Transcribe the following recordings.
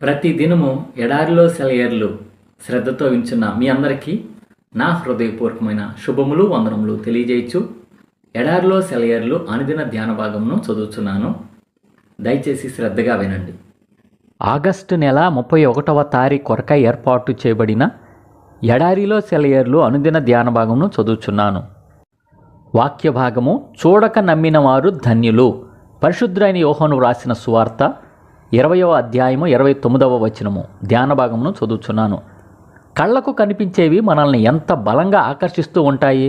ప్రతి దినము ఎడారిలో సెలయేర్లు శ్రద్ధతో వింటున్న మీ అందరికీ నా హృదయపూర్వకమైన శుభములు వందనములు తెలియజేయచ్చు. ఎడారిలో సెలయేర్లు అనుదిన ధ్యాన భాగమును చదువుతున్నాను. దయచేసి శ్రద్ధగా వినండి. ఆగస్టు నెల 31వ తారీఖు కొరకై ఏర్పాటు చేయబడిన ఎడారిలో సెలయేర్లు అనుదిన ధ్యాన భాగమును చదువుచున్నాను. వాక్య భాగము, చూడక నమ్మిన వారు ధన్యులు. పరిశుద్ధుడైన యోహాను వ్రాసిన సువార్త 20వ అధ్యాయము 29వ వచనము ధ్యాన భాగమును చదువుచున్నాను. కళ్ళకు కనిపించేవి మనల్ని ఎంత బలంగా ఆకర్షిస్తూ ఉంటాయి.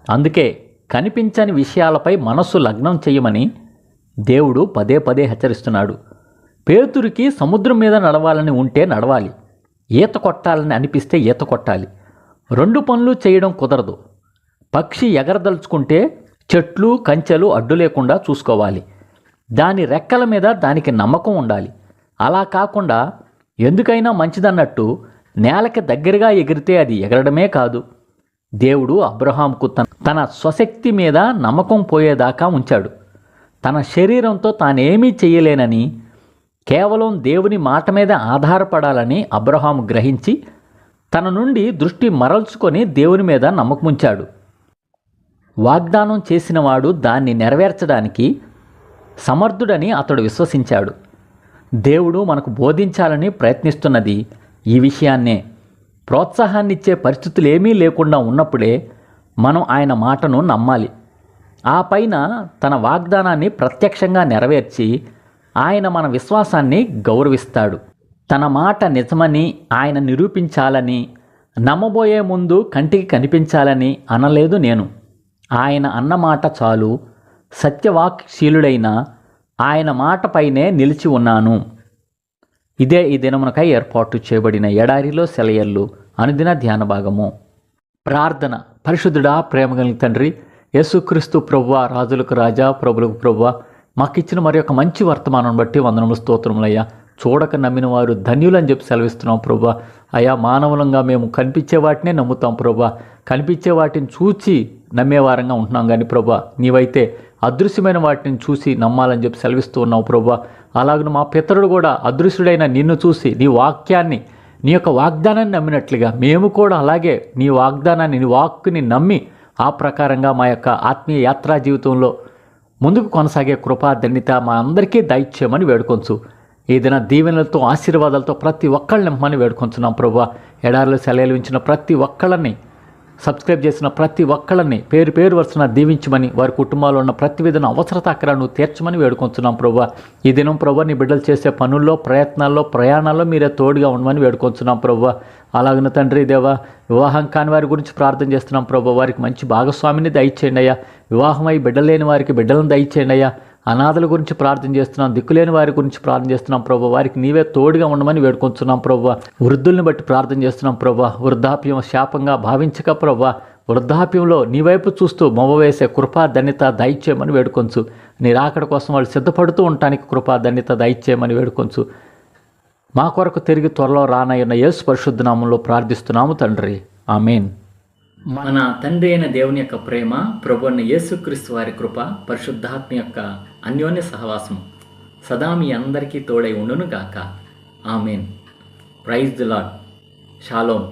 అందుకే కనిపించని విషయాలపై మనస్సు లగ్నం చేయమని దేవుడు పదే పదే హెచ్చరిస్తున్నాడు. పేతురికి సముద్రం మీద నడవాలని ఉంటే నడవాలి, ఈత కొట్టాలని అనిపిస్తే ఈత కొట్టాలి. రెండు పనులు చేయడం కుదరదు. పక్షి ఎగరదలుచుకుంటే చెట్లు కంచెలు అడ్డు లేకుండా చూసుకోవాలి. దాని రెక్కల మీద దానికి నమ్మకం ఉండాలి. అలా కాకుండా ఎందుకైనా మంచిదన్నట్టు నేలకి దగ్గరగా ఎగిరితే అది ఎగరడమే కాదు. దేవుడు అబ్రహాముకు తన స్వశక్తి మీద నమ్మకం పోయేదాకా ఉంచాడు. తన శరీరంతో తానేమీ చేయలేనని, కేవలం దేవుని మాట మీద ఆధారపడాలని అబ్రహాము గ్రహించి తన నుండి దృష్టి మరల్చుకొని దేవుని మీద నమ్మకముంచాడు. వాగ్దానం చేసినవాడు దాన్ని నెరవేర్చడానికి సమర్థుడని అతడు విశ్వసించాడు. దేవుడు మనకు బోధించాలని ప్రయత్నిస్తున్నది ఈ విషయాన్నే. ప్రోత్సాహాన్నిచ్చే పరిస్థితులు ఏమీ లేకుండా ఉన్నప్పుడే మనం ఆయన మాటను నమ్మాలి. ఆ పైన తన వాగ్దానాన్ని ప్రత్యక్షంగా నెరవేర్చి ఆయన మన విశ్వాసాన్ని గౌరవిస్తాడు. తన మాట నిజమని ఆయన నిరూపించాలని, నమ్మబోయే ముందు కంటికి కనిపించాలని అనలేదు నేను. ఆయన అన్నమాట చాలు. సత్యవాక్శీలుడైన ఆయన మాటపైనే నిలిచి ఉన్నాను. ఇదే ఈ దినమునకై ఏర్పాటు చేయబడిన ఎడారిలో సెలయేర్లు అనుదిన ధ్యాన భాగము. ప్రార్థన. పరిశుద్ధుడా, ప్రేమగలిగిన తండ్రి, యేసుక్రీస్తు ప్రభువా, రాజులకు రాజా, ప్రభులకు ప్రభువా, మాకిచ్చిన మరి ఒక మంచి వర్తమానం బట్టి వందనములు స్తోత్రములయ్యా. చూడక నమ్మిన వారు ధన్యులని చెప్పి సెలవిస్తున్నాం ప్రభువా. అయా, మానవులంగా మేము కనిపించే వాటినే నమ్ముతాం ప్రభువా. కనిపించే వాటిని చూచి నమ్మేవారంగా ఉంటున్నాం. కానీ ప్రభువా, నీవైతే అదృశ్యమైన వాటిని చూసి నమ్మాలని చెప్పి సెలవిస్తూ ఉన్నావు ప్రభువా. అలాగే మా పితరుడు కూడా అదృశ్యుడైన నిన్ను చూసి నీ వాక్యాన్ని, నీ యొక్క వాగ్దానాన్ని నమ్మినట్లుగా మేము కూడా అలాగే నీ వాగ్దానాన్ని, నీ వాక్కుని నమ్మి ఆ ప్రకారంగా మా యొక్క ఆత్మీయ యాత్రా జీవితంలో ముందుకు కొనసాగే కృపా ధన్యత మా అందరికీ దయచేయమని వేడుకొంచు. ఏదైనా దీవెనలతో ఆశీర్వాదాలతో ప్రతి ఒక్కళ్ళని నింపమని వేడుకొంచున్నాం ప్రభువా. ఎడారిలో సెలవులు ఉంచిన ప్రతి ఒక్కళ్ళని, సబ్స్క్రైబ్ చేసిన ప్రతి ఒక్కళ్ళని పేరు పేరు వరుసన దీవించమని, వారి కుటుంబాల్లో ఉన్న ప్రతి విధమైన అవసరత అక్కడను తీర్చమని వేడుకొంచున్నాం ప్రభువా. ఈ దినం ప్రభువా, నీ బిడ్డలు చేసే పనుల్లో, ప్రయత్నాల్లో, ప్రయాణాల్లో మీరే తోడుగా ఉండమని వేడుకొంచున్నాం ప్రభువా. అలాగిన తండ్రి దేవా, వివాహం కాని వారి గురించి ప్రార్థన చేస్తున్నాం ప్రభువా. వారికి మంచి భాగస్వామిని దయచేయండి అయ్యా. వివాహమై బిడ్డలేని వారికి బిడ్డలను దయచేయండి అయ్యా. అనాథల గురించి ప్రార్థన చేస్తున్నాం, దిక్కులేని వారి గురించి ప్రార్థన చేస్తున్నాం ప్రభు. వారికి నీవే తోడుగా ఉండమని వేడుకొంటున్నాం ప్రభు. వృద్ధుల్ని బట్టి ప్రార్థన చేస్తున్నాం ప్రభు. వృద్ధాప్యం శాపంగా భావించక ప్రభు, వృద్ధాప్యంలో నీ వైపు చూస్తూ మొవ్వవేసే కృపా ధన్యత దయచేయమని వేడుకొంచు. నీ రాకడ కోసం వాళ్ళు సిద్ధపడుతూ ఉండటానికి కృపా ధన్యత దయచేయమని వేడుకొంచు. మా కొరకు తిరిగి త్వరలో రానయ్యున్న యేసు పరిశుద్ధ నామంలో ప్రార్థిస్తున్నాము తండ్రి, ఆమేన్. మన తండ్రి అయిన దేవుని యొక్క ప్రేమ, ప్రభు అయిన యేసుక్రీస్తు వారి కృప, పరిశుద్ధాత్మ యొక్క అన్యోన్య సహవాసం సదా మీ అందరికీ తోడై ఉండును గాక. Amen. Praise the lord. Shalom.